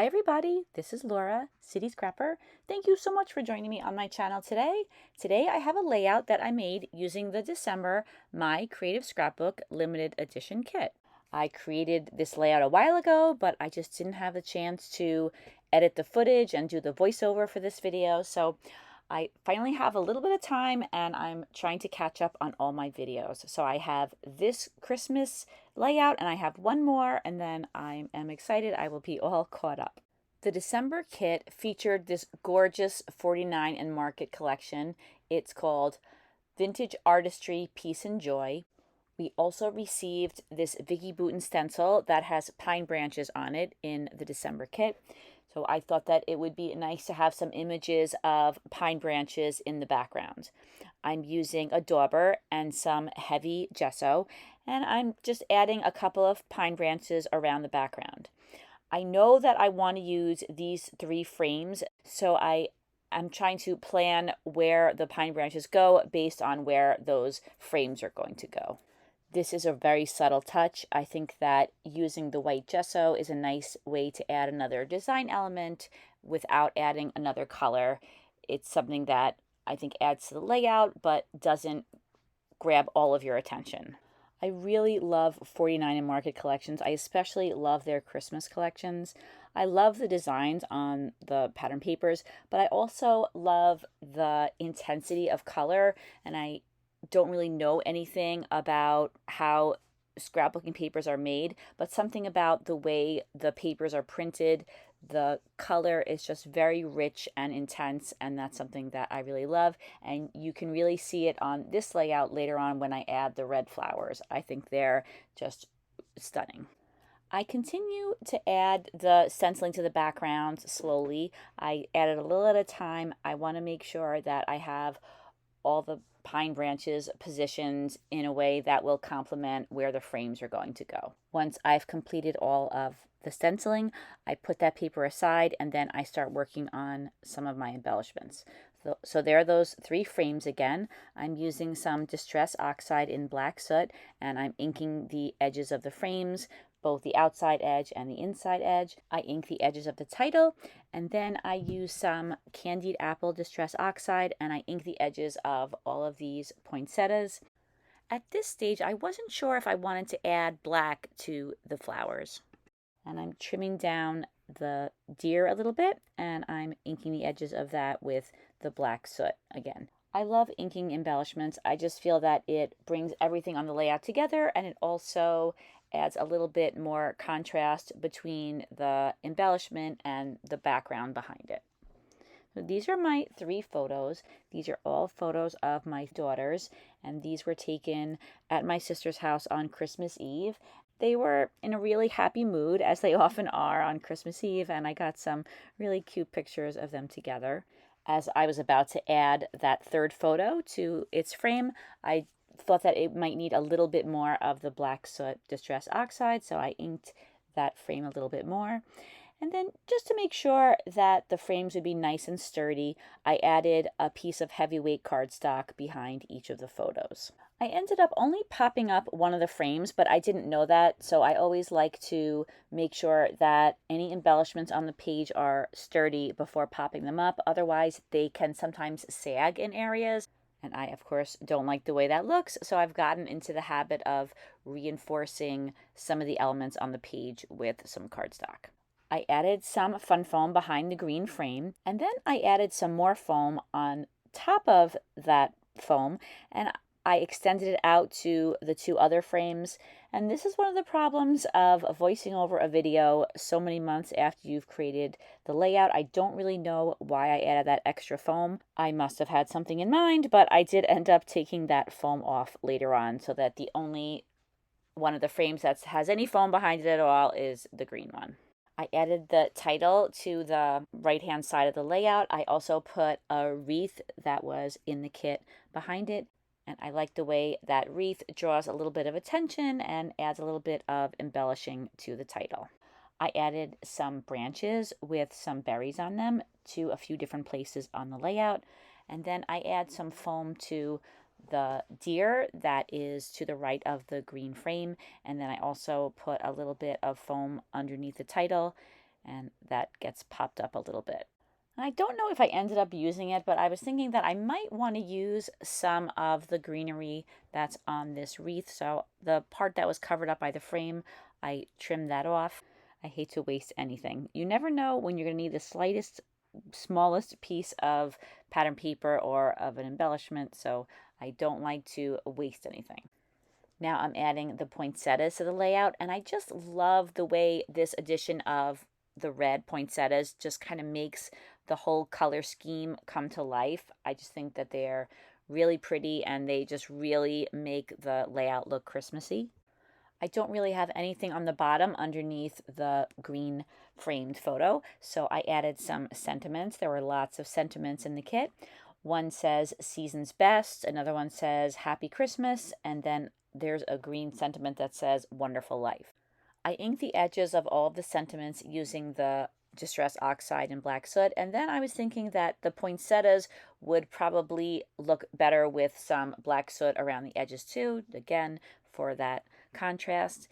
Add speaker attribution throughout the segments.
Speaker 1: Hi everybody, this is Laura, City Scrapper. Thank you so much for joining me on my channel today. Today I have a layout that I made using the December My Creative Scrapbook limited edition kit. I created this layout a while ago, but I just didn't have the chance to edit the footage and do the voiceover for this video. So I finally have a little bit of time and I'm trying to catch up on all my videos. So I have this Christmas layout and I have one more, and then I am excited I will be all caught up. The December kit featured this gorgeous 49 and Market collection. It's called Vintage Artistry, Peace and Joy. We also received this Vicki Boutin stencil that has pine branches on it in the December kit. So I thought that it would be nice to have some images of pine branches in the background. I'm using a dauber and some heavy gesso, and I'm just adding a couple of pine branches around the background. I know that I want to use these 3 frames, so I'm trying to plan where the pine branches go based on where those frames are going to go. This is a very subtle touch. I think that using the white gesso is a nice way to add another design element without adding another color. It's something that I think adds to the layout but doesn't grab all of your attention. I really love 49 and Market collections. I especially love their Christmas collections. I love the designs on the pattern papers, but I also love the intensity of color, and I don't really know anything about how scrapbooking papers are made, but something about the way the papers are printed, the color is just very rich and intense, and that's something that I really love. And you can really see it on this layout later on when I add the red flowers. I think they're just stunning. I continue to add the stenciling to the background slowly. I add it a little at a time. I want to make sure that I have all the pine branches positioned in a way that will complement where the frames are going to go. Once I've completed all of the stenciling, I put that paper aside and then I start working on some of my embellishments. So there are those 3 frames again. I'm using some Distress Oxide in black soot, and I'm inking the edges of the frames, both the outside edge and the inside edge. I ink the edges of the title, and then I use some Candied Apple Distress Oxide, and I ink the edges of all of these poinsettias. At this stage, I wasn't sure if I wanted to add black to the flowers. And I'm trimming down the deer a little bit, and I'm inking the edges of that with the black soot again. I love inking embellishments. I just feel that it brings everything on the layout together, and it also adds a little bit more contrast between the embellishment and the background behind it. So these are my 3 photos. These are all photos of my daughters, and these were taken at my sister's house on Christmas Eve. They were in a really happy mood, as they often are on Christmas Eve, and I got some really cute pictures of them together. As I was about to add that 3rd photo to its frame, I thought that it might need a little bit more of the black soot Distress Oxide, so I inked that frame a little bit more. And then just to make sure that the frames would be nice and sturdy, I added a piece of heavyweight cardstock behind each of the photos. I ended up only popping up one of the frames, but I didn't know that, so I always like to make sure that any embellishments on the page are sturdy before popping them up. Otherwise, they can sometimes sag in areas. And I, of course, don't like the way that looks, so I've gotten into the habit of reinforcing some of the elements on the page with some cardstock. I added some fun foam behind the green frame, and then I added some more foam on top of that foam, and I extended it out to the 2 other frames. And this is one of the problems of voicing over a video so many months after you've created the layout. I don't really know why I added that extra foam. I must have had something in mind, but I did end up taking that foam off later on, so that the only one of the frames that has any foam behind it at all is the green one. I added the title to the right-hand side of the layout. I also put a wreath that was in the kit behind it, and I like the way that wreath draws a little bit of attention and adds a little bit of embellishing to the title. I added some branches with some berries on them to a few different places on the layout, and then I add some foam to the deer that is to the right of the green frame, and then I also put a little bit of foam underneath the title and that gets popped up a little bit. I don't know if I ended up using it, but I was thinking that I might want to use some of the greenery that's on this wreath. So the part that was covered up by the frame, I trimmed that off. I hate to waste anything. You never know when you're going to need the slightest, smallest piece of pattern paper or of an embellishment, so I don't like to waste anything. Now I'm adding the poinsettias to the layout, and I just love the way this addition of the red poinsettias just kind of makes the whole color scheme come to life. I just think that they're really pretty and they just really make the layout look Christmassy. I don't really have anything on the bottom underneath the green framed photo, so I added some sentiments. There were lots of sentiments in the kit. One says season's best, another one says happy Christmas, and then there's a green sentiment that says wonderful life. I inked the edges of all of the sentiments using the Distress Oxide and black soot, and then I was thinking that the poinsettias would probably look better with some black soot around the edges too, again for that contrast.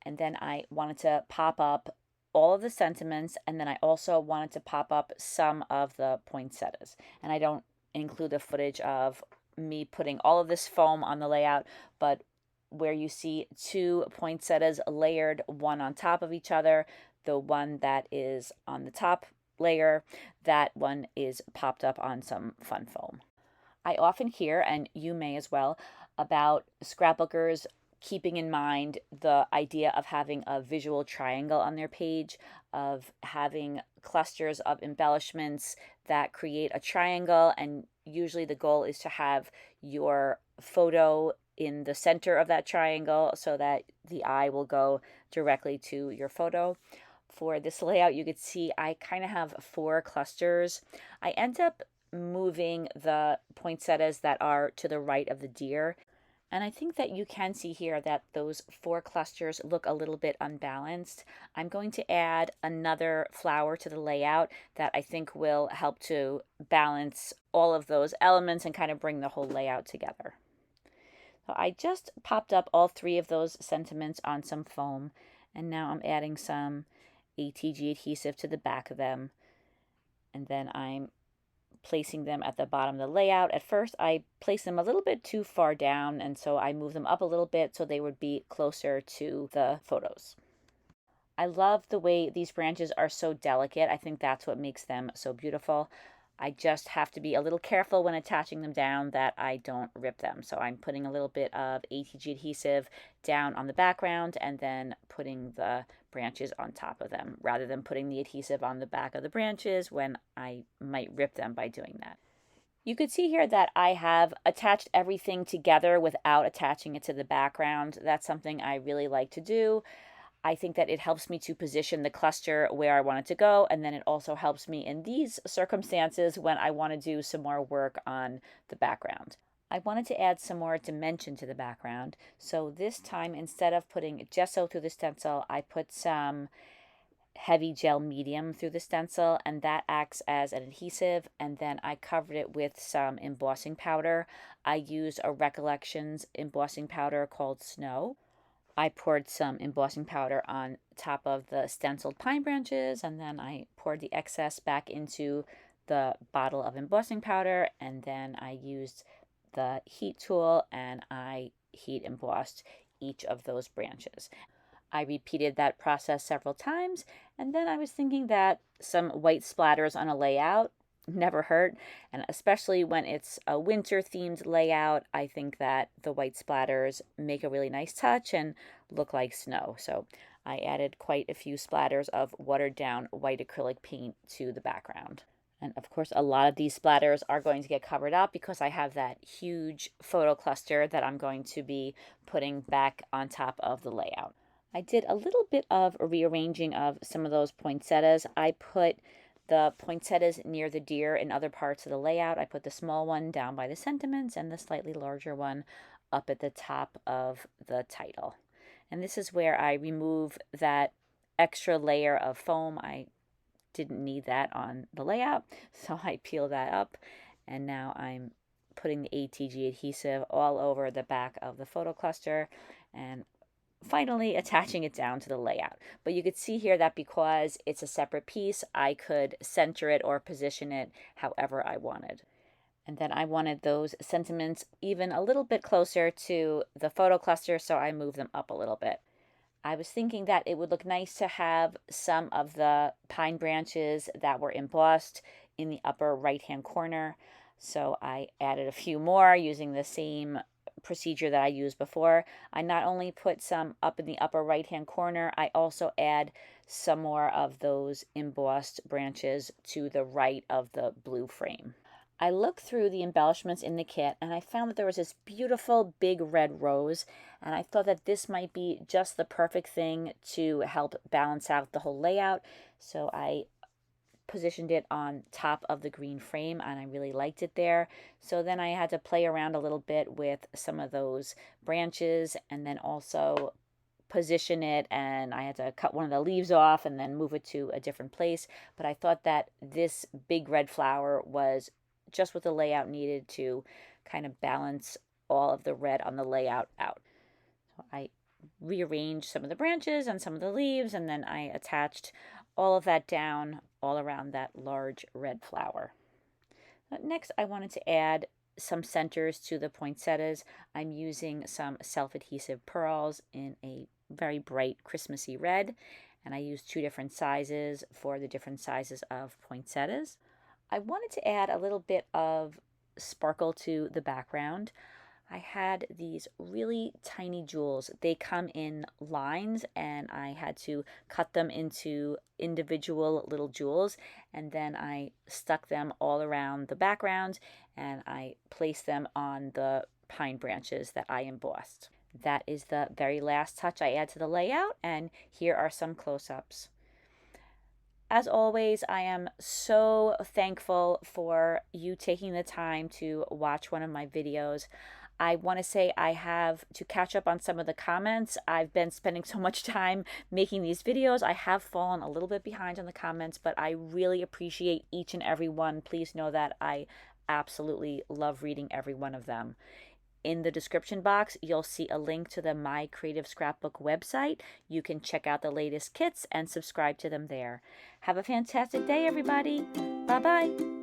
Speaker 1: And then I wanted to pop up all of the sentiments, and then I also wanted to pop up some of the poinsettias. And I don't include the footage of me putting all of this foam on the layout, but where you see two poinsettias layered one on top of each other, the one that is on the top layer, that one is popped up on some fun foam. I often hear, and you may as well, about scrapbookers keeping in mind the idea of having a visual triangle on their page, of having clusters of embellishments that create a triangle, and usually the goal is to have your photo in the center of that triangle so that the eye will go directly to your photo. For this layout, you could see I kind of have 4 clusters. I end up moving the poinsettias that are to the right of the deer. And I think that you can see here that those 4 clusters look a little bit unbalanced. I'm going to add another flower to the layout that I think will help to balance all of those elements and kind of bring the whole layout together. So I just popped up all 3 of those sentiments on some foam, and now I'm adding some ATG adhesive to the back of them, and then I'm placing them at the bottom of the layout. At first I placed them a little bit too far down, and so I moved them up a little bit so they would be closer to the photos. I love the way these branches are so delicate. I think that's what makes them so beautiful. I just have to be a little careful when attaching them down that I don't rip them. So I'm putting a little bit of ATG adhesive down on the background and then putting the branches on top of them rather than putting the adhesive on the back of the branches when I might rip them by doing that. You could see here that I have attached everything together without attaching it to the background. That's something I really like to do. I think that it helps me to position the cluster where I want it to go, and then it also helps me in these circumstances when I want to do some more work on the background. I wanted to add some more dimension to the background, so this time instead of putting gesso through the stencil, I put some heavy gel medium through the stencil, and that acts as an adhesive, and then I covered it with some embossing powder. I used a Recollections embossing powder called Snow. I poured some embossing powder on top of the stenciled pine branches, and then I poured the excess back into the bottle of embossing powder, and then I used the heat tool and I heat embossed each of those branches. I repeated that process several times, and then I was thinking that some white splatters on a layout never hurt, and especially when it's a winter themed layout, I think that the white splatters make a really nice touch and look like snow. So I added quite a few splatters of watered down white acrylic paint to the background. And of course, a lot of these splatters are going to get covered up because I have that huge photo cluster that I'm going to be putting back on top of the layout. I did a little bit of a rearranging of some of those poinsettias. I put the poinsettias near the deer in other parts of the layout. I put the small one down by the sentiments and the slightly larger one up at the top of the title. And this is where I remove that extra layer of foam. I didn't need that on the layout, so I peel that up, and now I'm putting the ATG adhesive all over the back of the photo cluster and finally attaching it down to the layout. But you could see here that because it's a separate piece, I could center it or position it however I wanted. And then I wanted those sentiments even a little bit closer to the photo cluster, so I moved them up a little bit. I was thinking that it would look nice to have some of the pine branches that were embossed in the upper right-hand corner. So I added a few more using the same procedure that I used before. I not only put some up in the upper right-hand corner, I also add some more of those embossed branches to the right of the blue frame. I looked through the embellishments in the kit and I found that there was this beautiful big red rose, and I thought that this might be just the perfect thing to help balance out the whole layout. So I positioned it on top of the green frame and I really liked it there. So then I had to play around a little bit with some of those branches and then also position it, and I had to cut one of the leaves off and then move it to a different place. But I thought that this big red flower was just what the layout needed to kind of balance all of the red on the layout out. So I rearranged some of the branches and some of the leaves, and then I attached all of that down all around that large red flower. Next, I wanted to add some centers to the poinsettias. I'm using some self-adhesive pearls in a very bright Christmassy red, and I used 2 different sizes for the different sizes of poinsettias. I wanted to add a little bit of sparkle to the background. I had these really tiny jewels. They come in lines and I had to cut them into individual little jewels, and then I stuck them all around the background and I placed them on the pine branches that I embossed. That is the very last touch I add to the layout, and here are some close-ups. As always, I am so thankful for you taking the time to watch one of my videos. I want to say I have to catch up on some of the comments. I've been spending so much time making these videos. I have fallen a little bit behind on the comments, but I really appreciate each and every one. Please know that I absolutely love reading every one of them. In the description box, you'll see a link to the My Creative Scrapbook website. You can check out the latest kits and subscribe to them there. Have a fantastic day, everybody. Bye-bye.